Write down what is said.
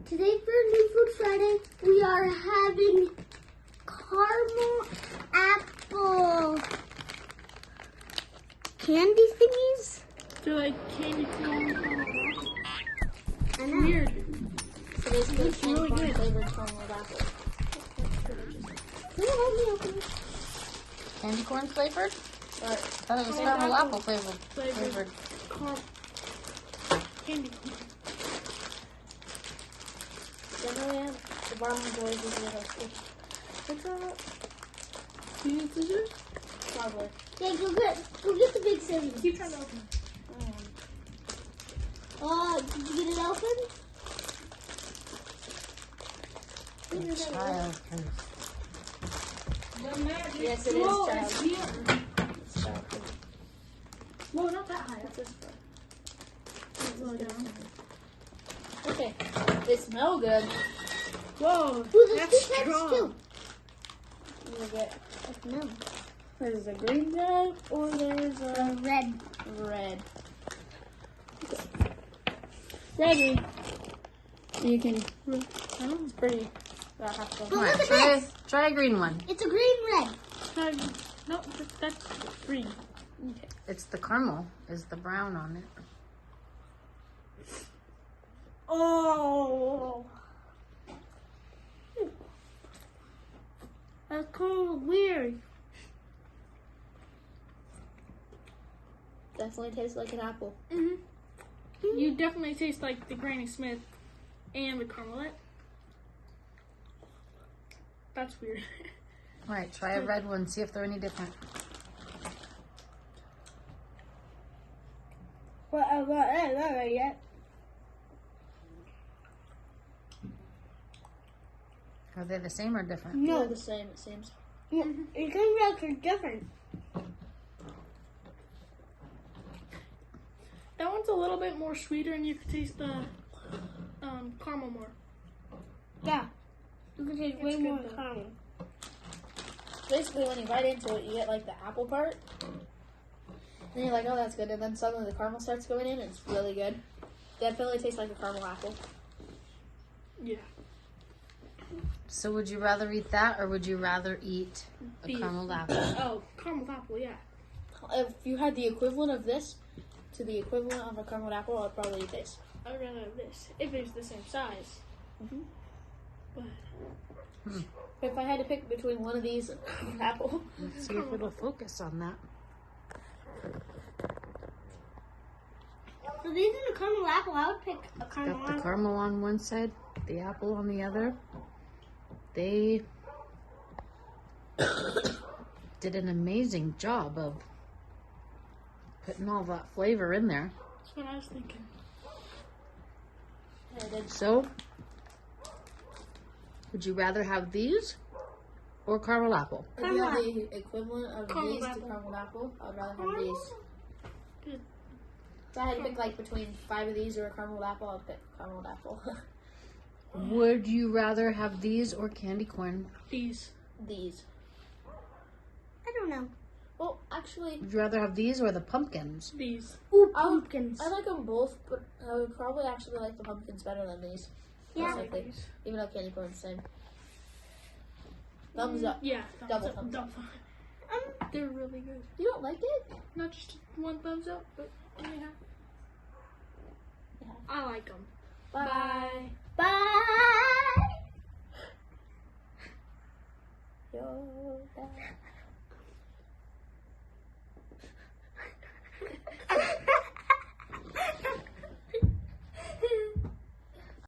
Today for New Food Friday, we are having caramel apple candy thingies. They're like candy corn. I know. Weird. So basically, It's candy really corn good. flavored caramel apple. Can you help me open it? Candy corn flavored? Or I thought it was Caramel caramel apple apple flavored. Candy corn. Generally, the bottom of boys is a little sticky. What's up? Do you need scissors? Probably. Yeah, go get the big scissors. Keep trying to open it. Did you get it open? Child. Yes, it is Whoa, child. it's here. Whoa, not that high. What's this for? Slow down. Okay, they smell good. Whoa, Ooh, there's that's two types strong. too. You get No, there's a green type or there's a red. red. Ready? You can. It's pretty. I have to But go. look at this. Try a green one. It's a green red. No, that's green. Okay. It's the caramel. Is the brown on it? Oh, that's kind of weird. Definitely tastes like an apple. Mm-hmm. You definitely taste like the Granny Smith and the Carmelette. That's weird. All right, try a red one. See if they're any different. Well, I got that yet. Are they the same or different? No, They're the same, it seems. it comes out different. That one's a little bit more sweeter, and you can taste the caramel more. Yeah, you can taste way It's more good, though. caramel. Basically, when you bite into it, you get like the apple part. And you're like, oh, that's good. And then suddenly the caramel starts going in, and it's really good. Definitely tastes like a caramel apple. Yeah. So would you rather eat that, or would you rather eat a Beef. caramel apple? Oh, caramel apple, yeah. If you had the equivalent of this to the equivalent of a caramel apple, I'd probably eat this. I'd rather have this if it was the same size. Mhm. But If I had to pick between one of these and a caramel apple, Let's see if it'll focus on that. So these are the caramel apple. I would pick a Got caramel the apple. caramel on one side, the apple on the other. They did an amazing job of putting all that flavor in there. that's what I was thinking. So, would you rather have these or caramel apple? if you have the equivalent of Caramel these to apple. caramel apple, I'd rather have these. Good. If I had to pick like between 5 of these or a caramel apple, I'd pick caramel apple. Would you rather have these or candy corn? These. These. I don't know. Well, actually, Would you rather have these or the pumpkins? These. Ooh, I would- pumpkins. I like them both, but I would probably actually like the pumpkins better than these. Yeah. Most likely. Even though candy corn's the same. Thumbs up. Yeah. Double thumbs up. They're really good. You don't like it? Not just one thumbs up, but yeah. Yeah. I like them. Bye. Bye. Yo, bye.